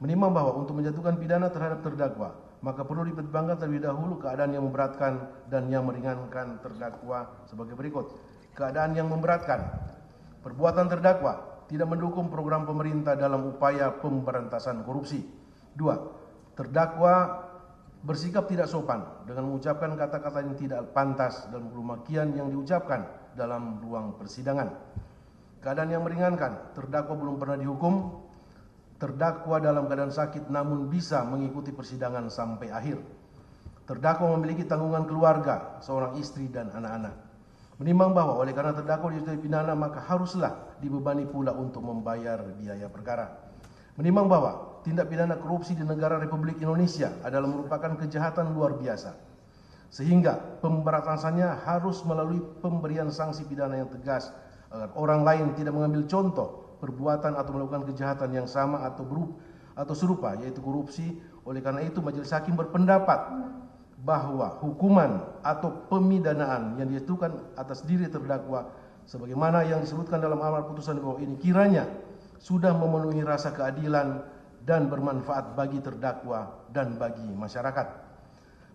Menimbang bahwa untuk menjatuhkan pidana terhadap terdakwa, maka perlu dipertimbangkan terlebih dahulu keadaan yang memberatkan dan yang meringankan terdakwa sebagai berikut. Keadaan yang memberatkan: perbuatan terdakwa tidak mendukung program pemerintah dalam upaya pemberantasan korupsi. 2. Terdakwa bersikap tidak sopan dengan mengucapkan kata-kata yang tidak pantas dalam pemakaian yang diucapkan dalam ruang persidangan. Keadaan yang meringankan: terdakwa belum pernah dihukum, terdakwa dalam keadaan sakit namun bisa mengikuti persidangan sampai akhir. Terdakwa memiliki tanggungan keluarga, seorang istri dan anak-anak. Menimbang bahwa oleh karena terdakwa dijatuhi pidana, maka haruslah dibebani pula untuk membayar biaya perkara. Menimbang bahwa tindak pidana korupsi di negara Republik Indonesia adalah merupakan kejahatan luar biasa, sehingga pemberantasannya harus melalui pemberian sanksi pidana yang tegas agar orang lain tidak mengambil contoh perbuatan atau melakukan kejahatan yang sama atau serupa, yaitu korupsi. Oleh karena itu, majelis hakim berpendapat bahwa hukuman atau pemidanaan yang dijatuhkan atas diri terdakwa sebagaimana yang disebutkan dalam amar putusan di bawah ini kiranya sudah memenuhi rasa keadilan dan bermanfaat bagi terdakwa dan bagi masyarakat.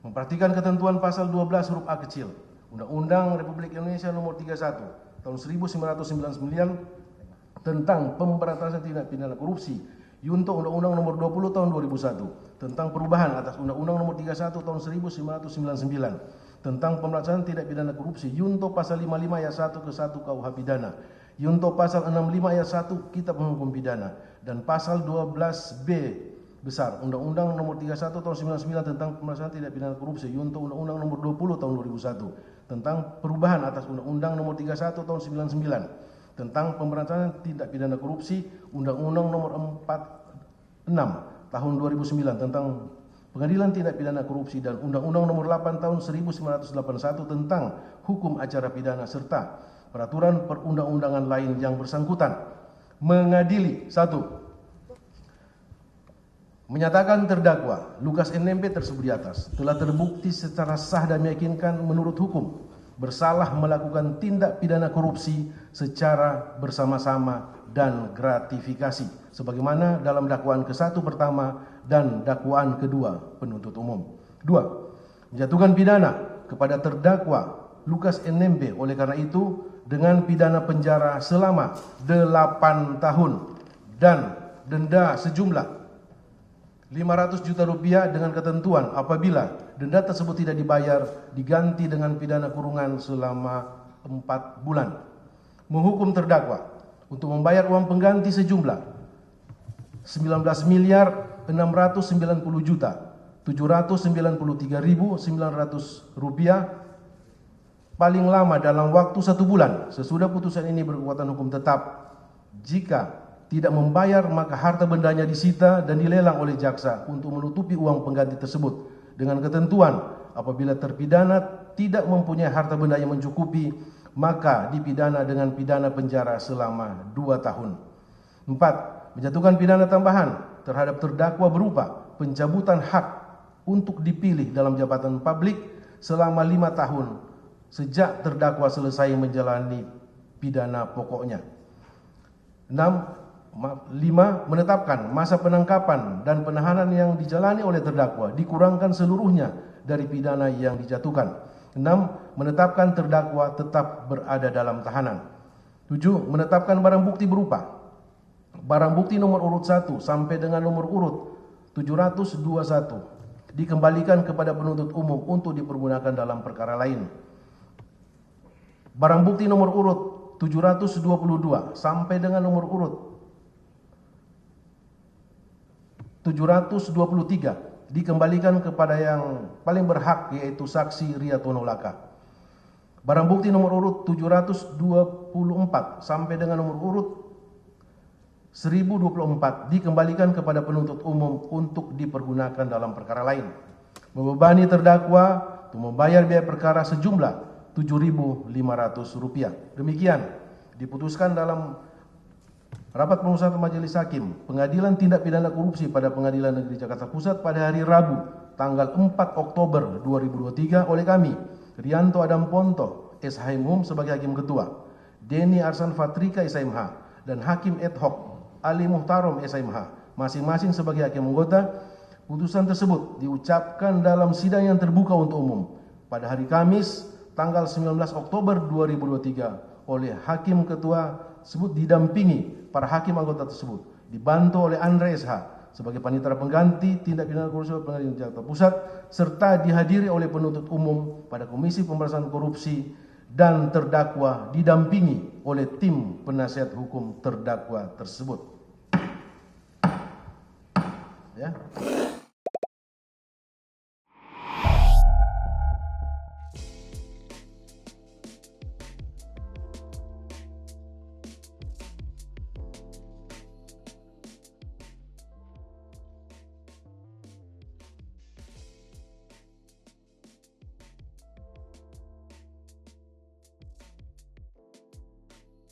Memperhatikan ketentuan pasal 12 huruf A kecil Undang-Undang Republik Indonesia Nomor 31 Tahun 1999 tentang pemberantasan tindak pidana korupsi, Yunto Undang-Undang Nomor 20 Tahun 2001 tentang perubahan atas Undang-Undang Nomor 31 Tahun 1999 tentang pemberantasan tindak pidana korupsi, Yunto Pasal 55 ayat 1 ke 1 KUH Pidana, Yunto Pasal 65 ayat 1 Kitab Hukum Pidana, dan Pasal 12B besar Undang-Undang Nomor 31 Tahun 1999 tentang pemberantasan tindak pidana korupsi, Yunto Undang-Undang Nomor 20 Tahun 2001 tentang perubahan atas Undang-Undang Nomor 31 Tahun 99 tentang pemberantasan tindak pidana korupsi, Undang-Undang Nomor 46 Tahun 2009 tentang Pengadilan Tindak Pidana Korupsi, dan Undang-Undang Nomor 8 Tahun 1981 tentang Hukum Acara Pidana serta peraturan perundang-undangan lain yang bersangkutan. Mengadili: 1. Menyatakan terdakwa Lukas NMB tersebut di atas telah terbukti secara sah dan meyakinkan menurut hukum bersalah melakukan tindak pidana korupsi secara bersama-sama dan gratifikasi sebagaimana dalam dakwaan ke-1 pertama dan dakwaan kedua penuntut umum. 2. Menjatuhkan pidana kepada terdakwa Lukas NMB oleh karena itu dengan pidana penjara selama 8 tahun dan denda sejumlah 500 juta rupiah dengan ketentuan apabila denda tersebut tidak dibayar diganti dengan pidana kurungan selama 4 bulan. Menghukum terdakwa untuk membayar uang pengganti sejumlah 19.090.793.900 rupiah paling lama dalam waktu 1 bulan sesudah putusan ini berkekuatan hukum tetap. Jika tidak membayar, maka harta bendanya disita dan dilelang oleh jaksa untuk menutupi uang pengganti tersebut dengan ketentuan apabila terpidana tidak mempunyai harta benda yang mencukupi, maka dipidana dengan pidana penjara selama 2 tahun. 4. Menjatuhkan pidana tambahan terhadap terdakwa berupa pencabutan hak untuk dipilih dalam jabatan publik selama 5 tahun sejak terdakwa selesai menjalani pidana pokoknya. 5. Menetapkan masa penangkapan dan penahanan yang dijalani oleh terdakwa dikurangkan seluruhnya dari pidana yang dijatuhkan. 6. Menetapkan terdakwa tetap berada dalam tahanan. 7. Menetapkan barang bukti berupa barang bukti nomor urut 1 sampai dengan nomor urut 721 dikembalikan kepada penuntut umum untuk dipergunakan dalam perkara lain. Barang bukti nomor urut 722 sampai dengan nomor urut 723 dikembalikan kepada yang paling berhak, yaitu saksi Riyatono Laka. Barang bukti nomor urut 724 sampai dengan nomor urut 1024 dikembalikan kepada penuntut umum untuk dipergunakan dalam perkara lain. Membebani terdakwa untuk membayar biaya perkara sejumlah Rp7.500. Demikian diputuskan dalam rapat pemusatan Majelis Hakim Pengadilan Tindak Pidana Korupsi pada Pengadilan Negeri Jakarta Pusat pada hari Rabu tanggal 4 Oktober 2023 oleh kami, Rianto Adam Ponto, SHM sebagai Hakim Ketua, Denny Arsan Fatrika SMH, dan Hakim Ad Hoc Ali Muhtarom SMH masing-masing sebagai hakim anggota. Putusan tersebut diucapkan dalam sidang yang terbuka untuk umum pada hari Kamis tanggal 19 Oktober 2023 oleh Hakim Ketua tersebut didampingi para hakim anggota tersebut, dibantu oleh Andre SH sebagai panitera pengganti tindak pidana korupsi Pengadilan Jakarta Pusat, serta dihadiri oleh penuntut umum pada Komisi Pemberantasan Korupsi, dan terdakwa didampingi oleh tim penasihat hukum terdakwa tersebut. Ya.